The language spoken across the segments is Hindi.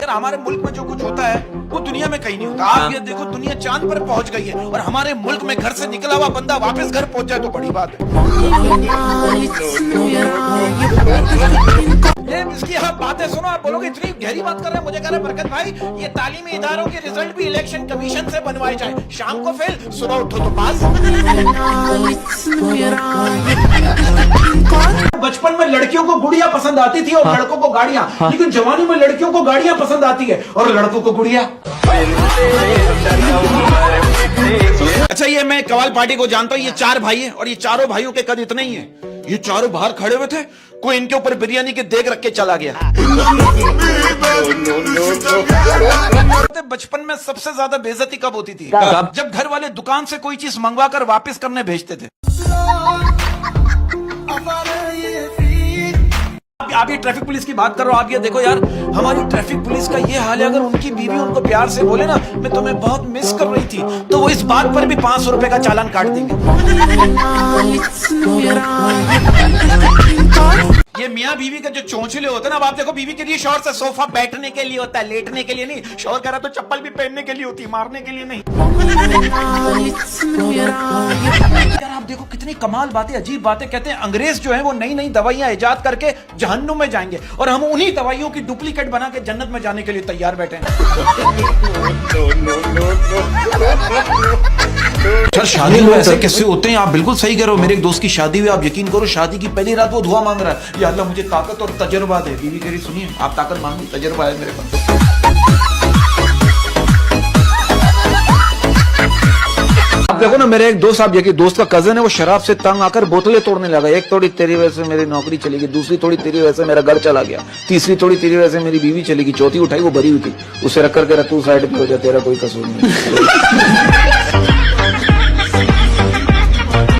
यार हमारे मुल्क में जो कुछ होता है वो दुनिया में कहीं नहीं होता। आप ये देखो दुनिया चांद पर पहुंच गई है और हमारे मुल्क में घर से निकला हुआ बंदा वापस घर पहुंच जाए तो बड़ी बात है। ये इसकी आप बातें सुनो, आप बोलोगे इतनी गहरी बात कर रहे हैं। मुझे कह रहे हैं बरकत भाई ये तालीमी इदारों के रिजल्ट भी इलेक्शन कमीशन से बनवाए जाए, शाम को फेल सुबह उठो तो पास। बचपन में लड़कियों को गुड़िया पसंद आती थी और लड़कों को गाड़ियां, लेकिन जवानी में लड़कियों को गाड़ियां पसंद आती है और लड़कों को गुड़िया। अच्छा ये मैं कवाल पार्टी को जानता हूँ, ये 4 भाई है और ये चारों भाइयों के कद इतने ही है। ये चारों बाहर खड़े हुए थे, कोई इनके ऊपर बिरयानी के देग रख के चला गया। बचपन में सबसे ज्यादा बेइज्जती कब होती थी? जब घर वाले दुकान से कोई चीज मंगवा कर वापस करने भेजते थे। आप ये ट्रैफिक पुलिस की बात कर रहे हो, आप ये देखो यार हमारी ट्रैफिक पुलिस का ये हाल है, अगर उनकी बीवी उनको प्यार से बोले ना मैं तुम्हें बहुत मिस कर रही थी, तो वो इस बात पर भी 500 रुपए का चालान काट देंगे। ये मियाँ बीवी का जो चोंचले होते हैं ना, अब आप देखो बीवी के लिए शौहर से सोफा बैठने के लिए होता है, लेटने के लिए नहीं। शौहर कह रहा तो चप्पल भी पहनने के लिए होती है, मारने के लिए नहीं। यार आप देखो कितनी कमाल बातें, अजीब बातें कहते हैं। अंग्रेज जो है वो नई नई दवाइयां इजाद करके जहन्नुम में जाएंगे और हम उन्हीं दवाइयों की डुप्लीकेट बना के जन्नत में जाने के लिए तैयार बैठे हैं। सर शादी में ऐसे किस्से होते हैं, आप बिल्कुल सही कह रहे हो। मेरे एक दोस्त की शादी हुई, आप यकीन करो शादी की पहली रात वो दुआ मांग रहा है, या अल्लाह मुझे ताकत और तजर्बा दे। बीवी कह रही सुनिए आप ताकत मांगी, तजर्बा है मेरे पास। आप देखो ना मेरे एक दोस्त, आप देखिए दोस्त का कजन है, वो शराब से तंग आकर बोतलें तोड़ने लगा। एक तोड़ी तेरी वजह से मेरी नौकरी चली गई, दूसरी तोड़ी तेरी वजह से मेरा घर चला गया, तीसरी तोड़ी तेरी वजह से मेरी बीवी चली गई, चौथी उठाई वो भरी हुई थी, उसे रख कर तू साइड पे हो जा, तेरा कोई कसूर नहीं।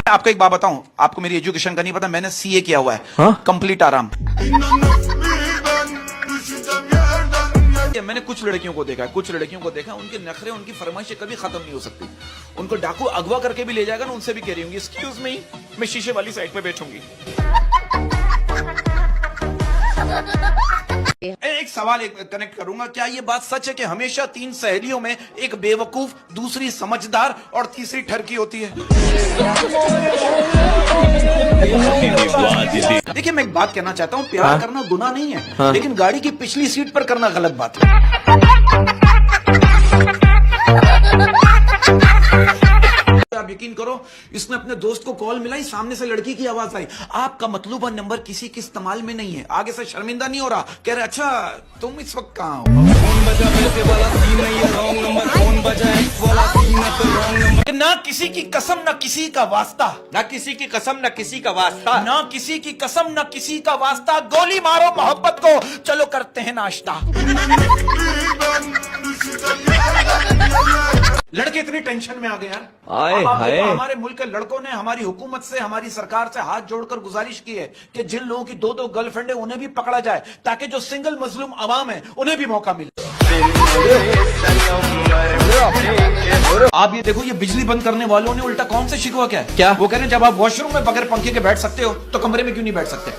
आपको एक बात बताऊं, आपको मेरी एजुकेशन का नहीं पता, मैंने सीए किया हुआ है, कंप्लीट आराम। मैंने कुछ लड़कियों को देखा उनके नखरे उनकी फरमाइशें कभी खत्म नहीं हो सकती। उनको डाकू अगवा करके भी ले जाएगा ना, उनसे भी कह रही होंगी एक्सक्यूज मी मैं शीशे वाली साइड पे बैठूंगी। एक सवाल कनेक्ट करूंगा, क्या ये बात सच है कि हमेशा 3 सहेलियों में एक बेवकूफ, दूसरी समझदार और तीसरी ठरकी होती है? देखिए मैं एक बात कहना चाहता हूँ, प्यार करना गुनाह नहीं है, लेकिन गाड़ी की पिछली सीट पर करना गलत बात है। आप यकीन करो इसने अपने दोस्त को कॉल मिलाई, सामने से लड़की की आवाज आई, आपका मतलूबा नंबर किसी के इस्तेमाल में नहीं है। आगे से शर्मिंदा नहीं हो रहा, कह रहे अच्छा तुम इस वक्त कहाँ हो? ना किसी की कसम ना किसी का वास्ता, ना किसी की कसम ना किसी का वास्ता, ना किसी की कसम ना किसी का वास्ता, गोली मारो मोहब्बत को चलो करते हैं नाश्ता। लड़के इतनी टेंशन में आ गए यार। हमारे मुल्क के लड़कों ने हमारी हुकूमत से, हमारी सरकार से हाथ जोड़कर गुजारिश की है कि जिन लोगों की 2-2 गर्लफ्रेंड है उन्हें भी पकड़ा जाए, ताकि जो सिंगल मजलूम अवाम है उन्हें भी मौका मिले। आप ये देखो ये बिजली बंद करने वालों ने उल्टा कौन से शिकवा क्या है? क्या वो कह रहे हैं जब आप वॉशरूम में बगैर पंखे के बैठ सकते हो तो कमरे में क्यों नहीं बैठ सकते?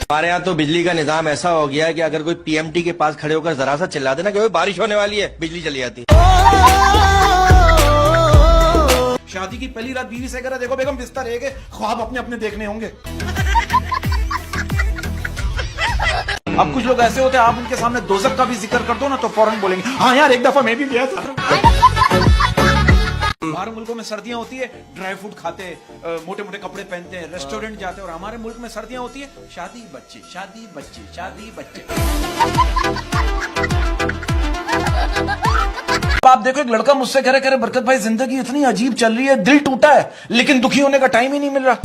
हमारे यहाँ तो बिजली का निजाम ऐसा हो गया है कि अगर कोई पीएमटी के पास खड़े होकर जरा सा चिल्ला देना कि बारिश होने वाली है, बिजली चली जाती है। शादी की पहली रात बीवी से कह रहा देखो बेगम बिस्तर है, ख्वाब अपने अपने देखने होंगे। अब कुछ लोग ऐसे होते हैं, आप उनके सामने दोज़ख का भी जिक्र कर दो ना तो फौरन बोलेंगे हाँ यार एक दफा मैं भी गया था। बाहर मुल्कों में सर्दियां होती है, ड्राई फ्रूट खाते, मोटे मोटे कपड़े पहनते हैं, रेस्टोरेंट जाते हैं, और हमारे मुल्क में सर्दियां होती है शादी बच्चे शादी बच्चे शादी बच्चे। आप देखो एक लड़का मुझसे कह रहे बरकत भाई जिंदगी इतनी अजीब चल रही है, दिल टूटा है लेकिन दुखी होने का टाइम ही नहीं मिल रहा।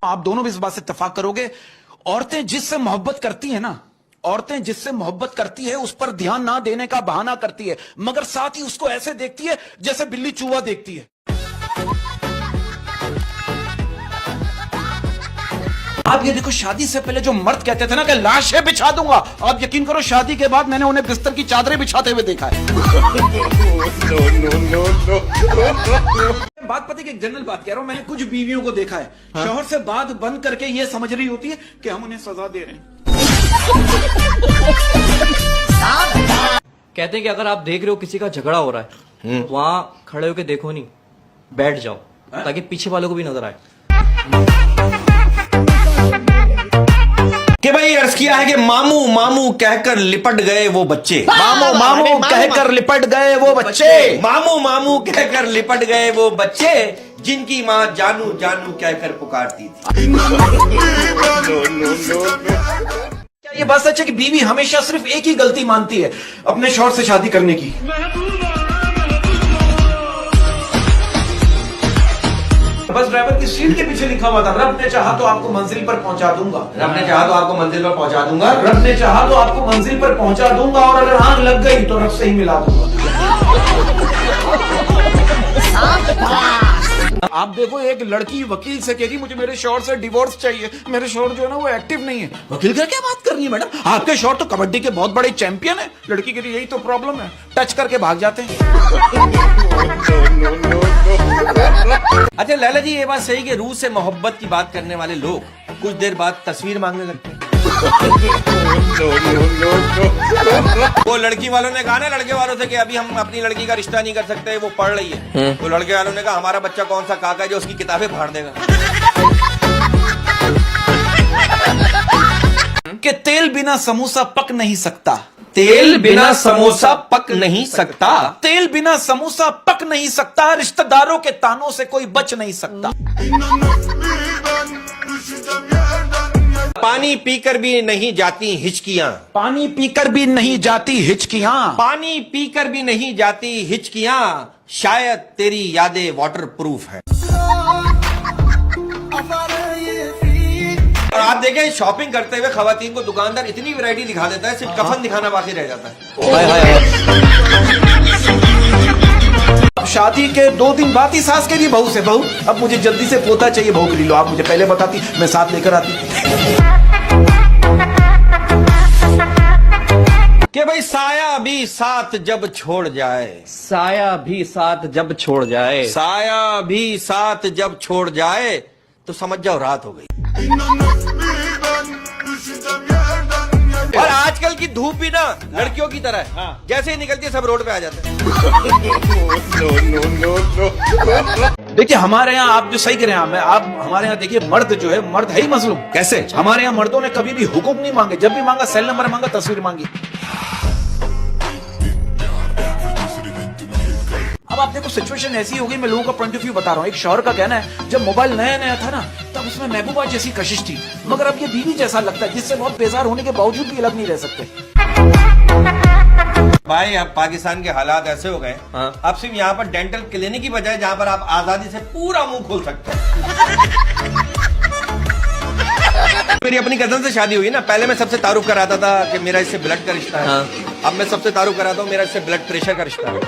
आप दोनों भी इस बात से इत्तेफाक करोगे, औरतें जिससे मोहब्बत करती है ना, औरतें जिससे मोहब्बत करती है उस पर ध्यान ना देने का बहाना करती है, मगर साथ ही उसको ऐसे देखती है जैसे बिल्ली चूहा देखती है। आप ये देखो शादी से पहले जो मर्द कहते थे ना कि लाशें बिछा दूंगा, आप यकीन करो शादी के बाद मैंने उन्हें बिस्तर की चादरें बिछाते हुए देखा है। बात पता है कि एक जनरल बात कह रहा हूं, मैंने कुछ बीवियों को देखा है, शौहर से बात बंद करके ये समझ रही होती है कि हम उन्हें सजा दे रहे हैं। कहते हैं कि अगर आप देख रहे हो किसी का झगड़ा हो रहा है, वहां खड़े होके देखो नहीं, बैठ जाओ ताकि पीछे वालों को भी नजर आए। कि भाई अर्ज किया है कि मामू मामू कहकर लिपट गए वो बच्चे, मामू मामू कहकर लिपट गए वो बच्चे, मामू मामू कहकर लिपट गए वो बच्चे जिनकी माँ जानू जानू कहकर पुकारती थी। क्या ये बात सच है कि बीवी हमेशा सिर्फ एक ही गलती मानती है अपने शौहर से शादी करने की? बस ड्राइवर की सीट के पीछे लिखा हुआ था, रब ने चाहा तो आपको मंजिल पर पहुंचा दूंगा, रब ने चाहा तो आपको मंजिल पर पहुंचा दूंगा, रब ने चाहा तो आपको मंजिल पर पहुंचा दूंगा, और अगर आग लग गई तो रब से ही मिला दूंगा। आप देखो, एक लड़की वकील से कह रही मुझे मेरे शौहर से डिवोर्स चाहिए, मेरे शौहर जो है ना वो एक्टिव नहीं है। वकील का क्या बात कर रही है मैडम, आपके शौहर तो कबड्डी के बहुत बड़े चैंपियन है। लड़की कह रही यही तो प्रॉब्लम है, टच करके भाग जाते हैं। अच्छा लैला जी, ये बात सही कि रूह से मोहब्बत की बात करने वाले लोग कुछ देर बाद तस्वीर मांगने लगते हैं। वो लड़की वालों ने कहा ना लड़के वालों से कि अभी हम अपनी लड़की का रिश्ता नहीं कर सकते, वो पढ़ रही है, तो लड़के वालों ने कहा हमारा बच्चा कौन सा काका है जो उसकी किताबें फाड़ देगा। कि तेल बिना समोसा पक नहीं सकता, तेल बिना समोसा पक नहीं सकता, तेल बिना समोसा पक नहीं सकता, रिश्तेदारों के तानों से कोई बच नहीं सकता। पानी पीकर भी नहीं जाती हिचकियां, पानी पीकर भी नहीं जाती हिचकियां, पानी पीकर भी नहीं जाती हिचकियां, शायद तेरी यादें वाटर प्रूफ है। और आप देखें शॉपिंग करते हुए खवातीन को दुकानदार इतनी वैरायटी दिखा देता है, सिर्फ कफन दिखाना बाकी रह जाता है। अब शादी के 2 दिन बाद ही सास के लिए बहू से, बहू अब मुझे जल्दी से पोता चाहिए, बहू के लिए लो, आप मुझे पहले बताती मैं साथ लेकर आती। कि भाई साया भी साथ जब छोड़ जाए, साया भी साथ जब छोड़ जाए, साया भी साथ जब छोड़ जाए तो समझ जाओ रात हो गई। और आजकल की धूप भी ना लड़कियों की तरह है, जैसे ही निकलती है सब रोड पे आ जाते हैं। देखिए हमारे यहाँ, आप जो सही कह रहे हैं, आप हमारे यहाँ देखिए, मर्द जो है, मर्द है ही मजलूम। कैसे? हमारे यहाँ मर्दों ने कभी भी हुक्म नहीं मांगे, जब भी मांगा सेल नंबर मांगा, तस्वीर मांगी। अब आप देखो सिचुएशन ऐसी हो गई, मैं लोगों का पॉइंट ऑफ व्यू बता रहा हूँ। एक शौहर का कहना है जब मोबाइल नया नया था ना तब उसमें महबूबा जैसी कशिश थी, मगर अब ये बीवी जैसा लगता है जिससे बहुत बेजार होने के बावजूद भी अलग नहीं रह सकते। भाई अब पाकिस्तान के हालात ऐसे हो गए, अब सिर्फ यहाँ पर डेंटल क्लिनिक की बजाय जहाँ पर आप आजादी से पूरा मुंह खोल सकते हैं। मेरी अपनी कजन से शादी हुई ना, पहले मैं सबसे तारुफ कराता था कि मेरा इससे ब्लड का रिश्ता है, अब मैं सबसे तारुफ कराता हूँ मेरा इससे ब्लड प्रेशर का रिश्ता है।